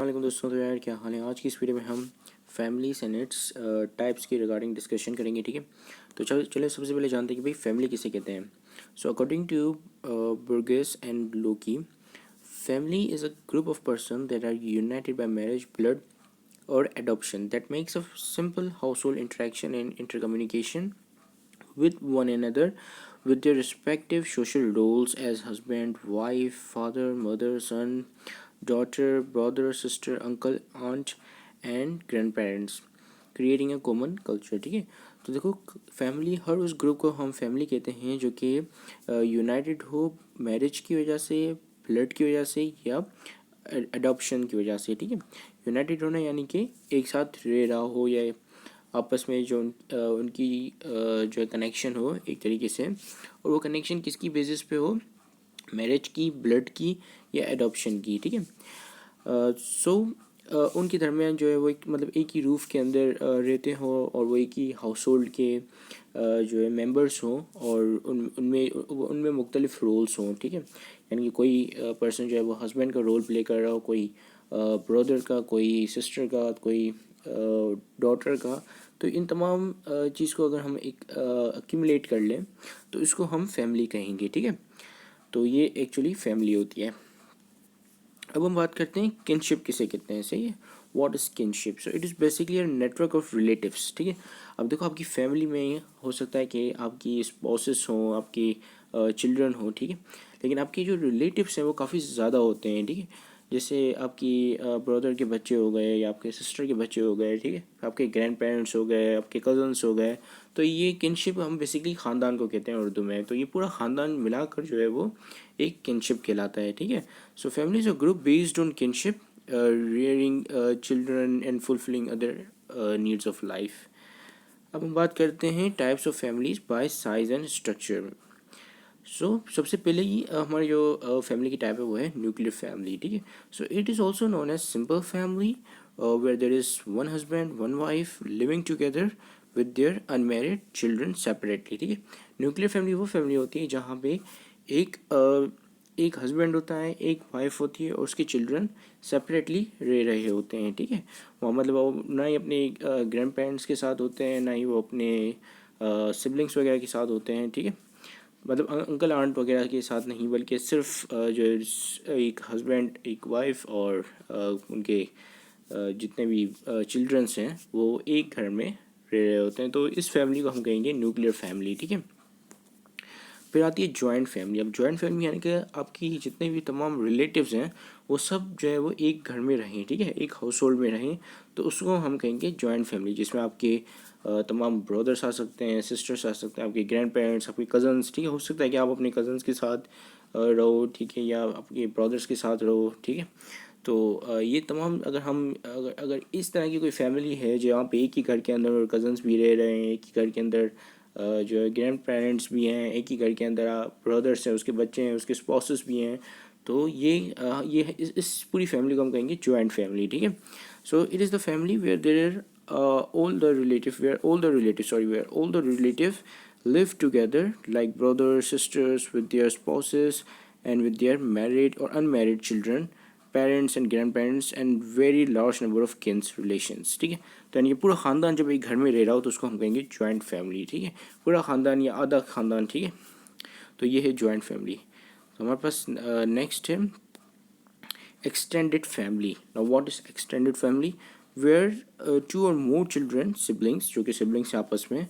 वालेकुम दोस्तों। तो यार क्या हाल है। आज की इस वीडियो में हम फैमिलीज एंड इट्स टाइप्स की रिगार्डिंग डिस्कशन करेंगे। ठीक है, तो चलो सबसे पहले जानते हैं कि भाई फैमिली किसे कहते हैं। So according to Burgess and Locke, family is a group of person that are united by marriage, blood और adoption that makes a simple household interaction and intercommunication with one another with their respective social roles as husband, wife, father, mother, son, daughter, brother, sister, uncle, aunt and grandparents, creating a common culture। ठीक है, तो देखो family, हर उस group को हम family कहते हैं जो कि यूनाइटेड हो मैरिज की वजह से, ब्लड की वजह से या अडॉप्शन की वजह से। ठीक है, यूनाइटेड होना यानी कि एक साथ रह रहा हो या आपस में जो उनकी जो कनेक्शन हो एक तरीके से, और वो कनेक्शन किसकी बेसिस पे हो, मैरिज की, ब्लड की या एडॉप्शन की। ठीक है, सो उनके दरमियान जो है वो एक मतलब एक ही रूफ़ के अंदर रहते हो और वो एक ही हाउस होल्ड के जो है मेंबर्स हों और उनमें उनमें मुख्तलिफ रोल्स हों। ठीक है, यानी कि कोई पर्सन जो है वो हस्बैंड का रोल प्ले कर रहा हो, कोई ब्रदर का, कोई सिस्टर का, कोई डॉटर का। तो इन तमाम चीज़ को अगर हम एक एक्यूमुलेट कर लें तो इसको हम फैमिली कहेंगे। ठीक है, तो ये एक्चुअली फैमिली होती है। अब हम बात करते हैं किनशिप किसे कहते हैं। सही है, what is kinship. So it is basically a network of relatives. ठीक है, अब देखो आपकी फैमिली में हो सकता है कि आपकी स्पाउसेस हों, आपकी चिल्ड्रन हों। ठीक है, लेकिन आपके जो रिलेटिव्स हैं वो काफ़ी ज़्यादा होते हैं। ठीक है, जैसे आपकी ब्रदर के बच्चे हो गए या आपके सिस्टर के बच्चे हो गए। ठीक है, आपके ग्रैंड पेरेंट्स हो गए, आपके कज़न्स हो गए। तो ये किनशिप हम बेसिकली ख़ानदान को कहते हैं उर्दू में। तो ये पूरा ख़ानदान मिलाकर जो है वो एक किनशिप कहलाता है। ठीक है, so family is a group based on kinship, rearing children and fulfilling other needs of life। अब हम बात करते हैं types of families by size and structure. So सबसे पहले ही हमारी जो फैमिली की टाइप है वो है न्यूक्लियर फैमिली। ठीक है, so it is also known as simple family where there is one husband one wife living together with their unmarried children separately. ठीक है, न्यूक्लियर फैमिली वो फैमिली होती है जहाँ पे एक एक हस्बैंड होता है, एक वाइफ होती है और उसके चिल्ड्रन सेपरेटली रह रहे होते हैं। ठीक है, वहाँ मतलब वो ना ही अपने ग्रैंड पेरेंट्स के साथ होते हैं, ना ही वो अपने सिबलिंग्स वगैरह के साथ होते हैं। ठीक है, मतलब अंकल आंट वगैरह के साथ नहीं, बल्कि सिर्फ जो एक हस्बैंड, एक वाइफ और उनके जितने भी चिल्ड्रंस हैं वो एक घर में रह रहे होते हैं। तो इस फैमिली को हम कहेंगे न्यूक्लियर फैमिली। ठीक है, फिर आती है जॉइंट फैमिली। अब जॉइंट फैमिली यानी कि आपकी जितने भी तमाम रिलेटिव्स हैं वो सब जो है वो एक घर में रहें। ठीक है, एक हाउस होल्ड में रहें, तो उसको हम कहेंगे जॉइंट फैमिली, जिसमें आपके तमाम ब्रदर्स आ सकते हैं, सिस्टर्स आ सकते हैं, आपके ग्रैंड पेरेंट्स, आपके कज़न्स। ठीक है, हो सकता है कि आप अपने कज़न्स के साथ रहो। ठीक है, या आपके ब्रदर्स के साथ रहो। ठीक है, तो ये तमाम अगर इस तरह की कोई फैमिली है जहाँ पे एक ही घर के अंदर कज़न्स भी रह रहे हैं, एक ही घर के अंदर जो है ग्रैंड पेरेंट्स भी हैं, एक ही घर के अंदर ब्रदर्स हैं, उसके बच्चे हैं, उसके स्पाउसेस भी हैं, तो ये इस पूरी फैमिली को हम कहेंगे जॉइंट फैमिली। ठीक है, so it is the family where there all the relative where all the relatives sorry where all the relative live together like brothers, sisters with their spouses and with their married or unmarried children, parents and grand parents and very large number of Keynes relations. ठीक है, तो यानी ये पूरा ख़ानदान जब एक घर में रह रहा हो तो उसको हम कहेंगे जॉइंट फैमिली। ठीक है, पूरा ख़ानदान या आधा ख़ानदान। ठीक है, तो ये है जॉइंट फैमिली। तो हमारे पास नेक्स्ट है extended family। now what is extended family? where two or more children, siblings, जो कि siblings हैं आपस में,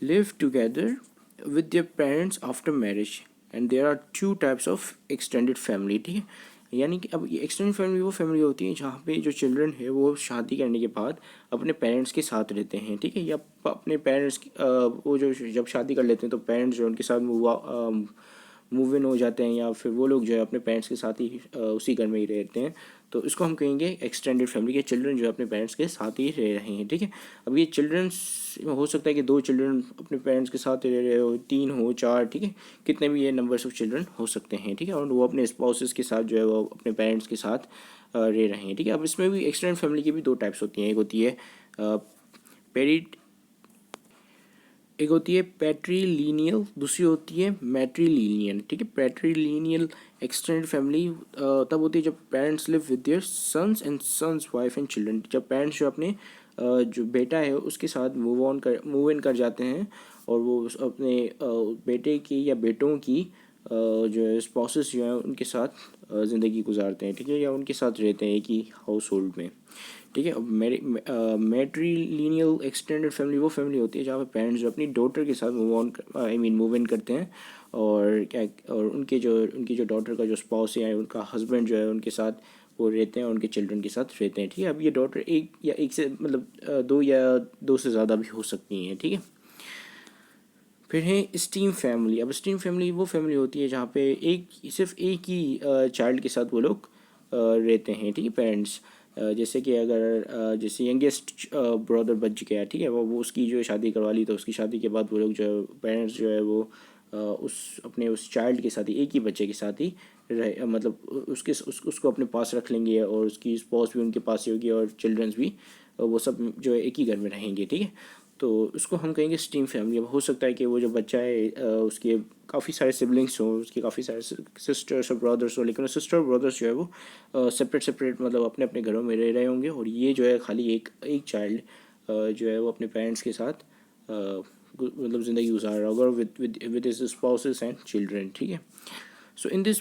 live together with their parents after marriage and there are two types of extended family। ठीक है, यानी कि अब ये एक्सटेंडेड फैमिली वो फैमिली होती है जहाँ पे जो चिल्ड्रन है वो शादी करने के बाद अपने पेरेंट्स के साथ रहते हैं। ठीक है, या अपने पेरेंट्स वो जो जब शादी कर लेते हैं तो पेरेंट्स जो उनके साथ मूव इन हो जाते हैं या फिर वो लोग जो है अपने पेरेंट्स के साथ ही उसी घर में ही रहते हैं, तो इसको हम कहेंगे एक्सटेंडेड फैमिली के चिल्ड्रन जो है अपने पेरेंट्स के साथ ही रह रहे हैं। ठीक है, अब ये चिल्ड्रंस हो सकता है कि दो चिल्ड्रन अपने पेरेंट्स के साथ रह रहे हो, तीन हो, चार। ठीक है, कितने भी ये नंबर्स ऑफ चिल्ड्रन हो सकते हैं। ठीक है, और वो अपने स्पाउसेस के साथ जो है वो अपने पेरेंट्स के साथ रह रहे हैं। ठीक है, अब इसमें भी एक्सटेंडेड फैमिली की भी दो टाइप्स होती हैं। पेरिट एक होती है पैट्रीलीनियल, दूसरी होती है मैट्रीलीनियल। ठीक है, पैट्रीलीनियल एक्सटेंडेड फैमिली तब होती है जब parents live with their sons and sons wife and children. जब पेरेंट्स जो अपने जो बेटा है उसके साथ मूव इन कर जाते हैं और वो अपने बेटे की या बेटों की जो है स्पाउसेस जो है उनके साथ ज़िंदगी गुजारते हैं, ठीक है, या उनके साथ रहते हैं एक ही हाउस होल्ड में, ठीक है। अब मैट्रीलिनियल एक्सटेंडेड फैमिली वो फैमिली होती है जहाँ पे पेरेंट्स जो अपनी डॉटर के साथ मूव इन करते हैं और क्या और उनकी जो डॉटर का जो स्पाउस है या उनका हस्बैंड जो है उनके साथ वो रहते हैं और उनके चिल्ड्रन के साथ रहते हैं, ठीक है। अब ये डॉटर एक से मतलब दो या दो से ज़्यादा भी हो सकती हैं, ठीक है। फिर है स्टीम फैमिली। अब स्टीम फैमिली वो फैमिली होती है जहाँ पे सिर्फ एक ही चाइल्ड के साथ वो लोग रहते हैं, ठीक है, पेरेंट्स। जैसे कि अगर जैसे यंगेस्ट ब्रदर बच गया, ठीक है, वो उसकी जो शादी करवा ली तो उसकी शादी के बाद वो लोग जो है पेरेंट्स जो है वो उस चाइल्ड के साथ ही एक ही बच्चे के साथ ही मतलब उसको अपने पास रख लेंगे और उसकी स्पाउस भी उनके पास ही होगी और चिल्ड्रंस भी वो सब जो है एक ही घर में रहेंगे, ठीक है। तो उसको हम कहेंगे स्टीम फैमिली। अब हो सकता है कि वो जो बच्चा है उसके काफ़ी सारे सिबलिंग्स हों, उसके काफ़ी सारे सिस्टर्स और ब्रदर्स हो, लेकिन वो सिस्टर और ब्रदर्स जो है वो सेपरेट मतलब अपने अपने घरों में रह रहे होंगे और ये जो है खाली एक चाइल्ड जो है वो अपने पेरेंट्स के साथ मतलब ज़िंदगी गुजार रहा होगा with his spouses and children, ठीक है। So in this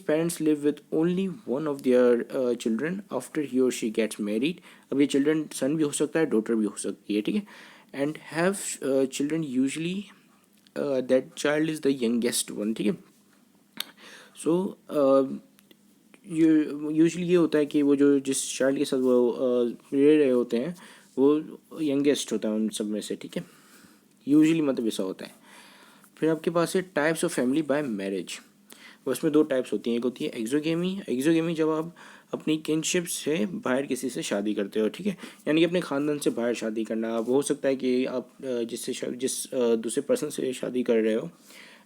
parents live with only one of their children after he or she gets married. अब ये children son भी हो सकता है, daughter भी हो सकती है, ठीक है। And have children usually that child is the youngest one, ठीक है। So यूजली ये होता है कि वो जो जिस चाइल्ड के साथ वो रह रहे होते हैं वो यंगेस्ट होता है उन सब में से, ठीक है। यूजली मतलब ऐसा होता है। फिर आपके पास है types of family bye marriage. उसमें दो टाइप्स होती हैं। एक होती है एक्सोगेमी। एक्सोगेमी जब आप अपनी किनशिप से बाहर किसी से शादी करते हो, ठीक है, यानी कि अपने ख़ानदान से बाहर शादी करना। अब हो सकता है कि आप जिस दूसरे पर्सन से शादी कर रहे हो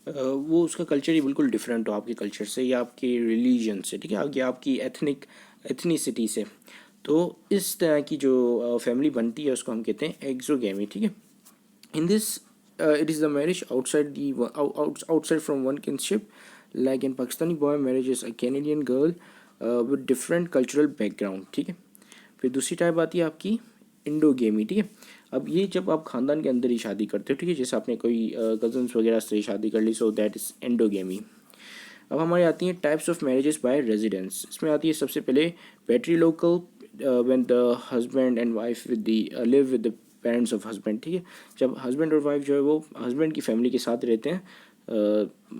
वो उसका कल्चर ही बिल्कुल डिफरेंट हो आपके कल्चर से या आपके रिलीजन से, ठीक है, या आपकी एथनिसिटी से। तो इस तरह की जो फैमिली बनती है उसको हम कहते हैं एक्सोगेमी, ठीक है। In this, it is the marriage outside from one kinship. Like in Pakistani boy marriages a Canadian girl with different cultural background, ठीक है। फिर दूसरी टाइप आती है आपकी इंडोगेमी, ठीक है। अब ये जब आप खानदान के अंदर ही शादी करते हो, ठीक है, जैसे आपने कोई कजन्स वगैरह से शादी कर ली, सो दैट इज़ एंडोगेमी। अब हमारी आती हैं types of marriages by residence. इसमें आती है सबसे पहले patrilocal, when the husband and wife live with the parents of husband, ठीक है। जब हस्बैंड और वाइफ जो है वो हस्बैंड की फैमिली के साथ रहते हैं,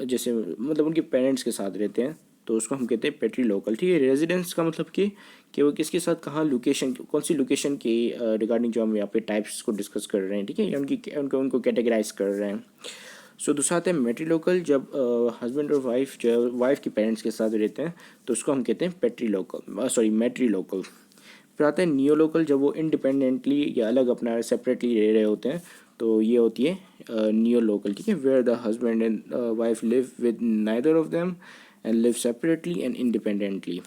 जैसे मतलब उनके पेरेंट्स के साथ रहते हैं, तो उसको हम कहते हैं पेट्री लोकल, ठीक है। रेजिडेंस का मतलब कि वो किसके साथ कहाँ लोकेशन, कौन सी लोकेशन के रिगार्डिंग जो हम यहाँ पे टाइप्स को डिस्कस कर रहे हैं, ठीक है, या उनको कैटेगराइज कर रहे हैं। सो दूसरा आता है मेट्री लोकल। जब हस्बैंड और वाइफ जो है वाइफ के पेरेंट्स के साथ रहते हैं तो उसको हम कहते हैं मेट्री लोकल। फिर आता है नियो लोकल। जब वो इंडिपेंडेंटली या अलग अपना सेपरेटली रह रहे होते हैं तो ये होती है नियो लोकल, ठीक है। Where the husband and wife live with neither of them and live separately and independently.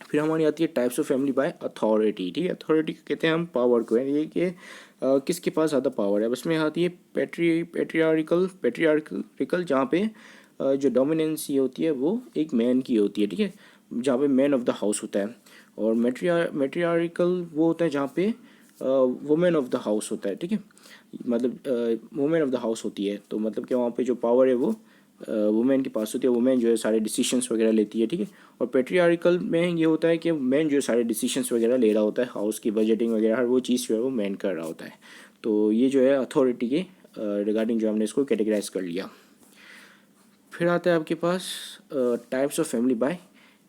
फिर हमारी आती है types of family by authority, ठीक है। अथॉरिटी कहते हैं हम पावर को, ये कि किसके पास ज़्यादा पावर है। अब इसमें आती है पेट्रियार्कल, जहाँ पे जो डोमिनेंसी होती है वो एक मैन की होती है, ठीक है, जहाँ पे मैन ऑफ द हाउस होता है। और मेट्रियार्कल वो होता है जहाँ पे वुमेन ऑफ द हाउस होता है, ठीक है, मतलब वुमेन ऑफ द हाउस होती है। तो मतलब कि वहाँ पे जो पावर है वो वुमेन के पास होती है। वुमेन जो है सारे डिसीशंस वगैरह लेती है, ठीक है। और पेट्रियार्कल में ये होता है कि मैन जो है सारे डिसीशंस वगैरह ले रहा होता है, हाउस की बजटिंग वगैरह हर वो चीज़ जो है वो मैन कर रहा होता है। तो ये जो है अथॉरिटी के रिगार्डिंग जो हमने इसको कैटेगराइज कर लिया। फिर आता है आपके पास types of family by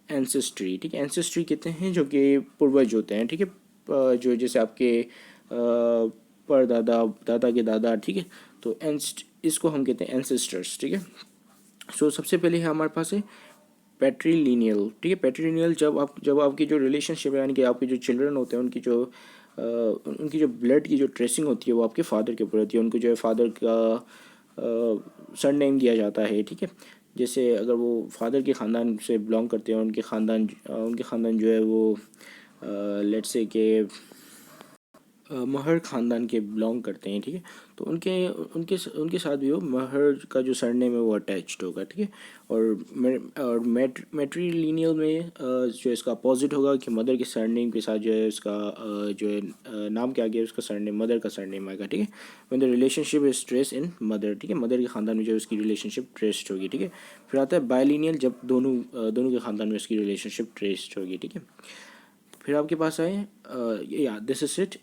ancestry, ठीक है। एंसेस्ट्री कहते हैं जो कि पूर्वज होते हैं, ठीक है, जो जैसे आपके परदादा दादा के दादा, ठीक है। तो इसको हम कहते हैं एंसेस्टर्स, ठीक है। सो सबसे पहले है हमारे पास है पैट्रीलिनियल, ठीक है। पैट्रीलिनियल जब आपकी जो रिलेशनशिप है यानी कि आपके जो चिल्ड्रन होते हैं उनकी जो ब्लड की जो ट्रेसिंग होती है वो आपके फादर के ऊपर होती है। उनको जो है फादर का सर नेम दिया जाता है, ठीक है। जैसे अगर वो फादर के ख़ानदान से बिलोंग करते हैं, उनके ख़ानदान जो है वो लेट्स से कि महर ख़ानदान के बिलोंग करते हैं, ठीक है। तो उनके उनके उनके साथ भी वो महर का जो सरनेम है वो अटैच्ड होगा, ठीक है। और मैट्रीलिनियल में जो इसका अपोजिट होगा कि मदर के सरनेम के साथ जो है उसका जो है नाम के आगे उसका सरनेम मदर का सरनेम आएगा, ठीक है। When the relationship is trace in mother, ठीक है, मदर के ख़ानदान में जो है उसकी रिलेशनशिप ट्रेस्ड होगी, ठीक है। फिर आता है बायलिनियल, जब दोनों के ख़ानदान में उसकी रिलेशनशिप ट्रेस्ड होगी, ठीक है। फिर आपके पास आए या दिस इज इट।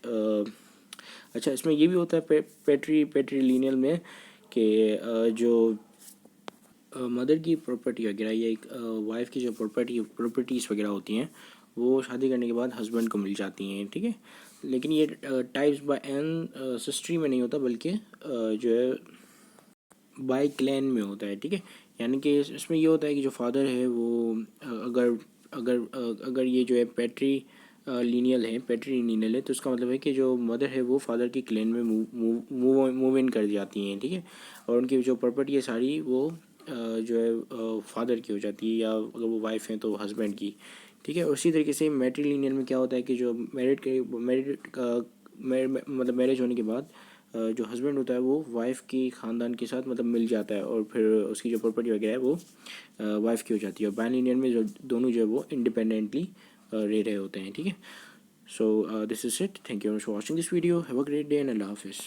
अच्छा, इसमें ये भी होता है पेट्रीलिनियल में कि जो मदर की प्रॉपर्टी वगैरह या एक वाइफ की जो प्रॉपर्टीज़ वगैरह होती हैं वो शादी करने के बाद हस्बैंड को मिल जाती हैं, ठीक है। लेकिन ये टाइप्स बाय एन सिस्ट्री में नहीं होता, बल्कि जो है बाय क्लैन में होता है, ठीक है। यानी कि इसमें ये होता है कि जो फादर है वो अगर अगर अगर ये जो है पेट्रीलिनियल है तो उसका मतलब है कि जो मदर है वो फादर की क्लेन में मूव इन कर जाती हैं, ठीक है। और उनकी जो प्रॉपर्टी है सारी वो जो है फादर की हो जाती है, या अगर वो वाइफ हैं तो हस्बैंड की, ठीक है। उसी तरीके से मैट्रीलिनियल में क्या होता है कि जो मतलब मैरिज होने के बाद जो हस्बैंड होता है वो वाइफ की ख़ानदान के साथ मतलब मिल जाता है, और फिर उसकी जो प्रॉपर्टी वगैरह है वो वाइफ की हो जाती है। और बायलिनियल में जो दोनों जो है वो इंडिपेंडेंटली रह रहे होते हैं, ठीक है। So this is it, thank you for watching this video, have a great day and अल्लाह हाफिज़।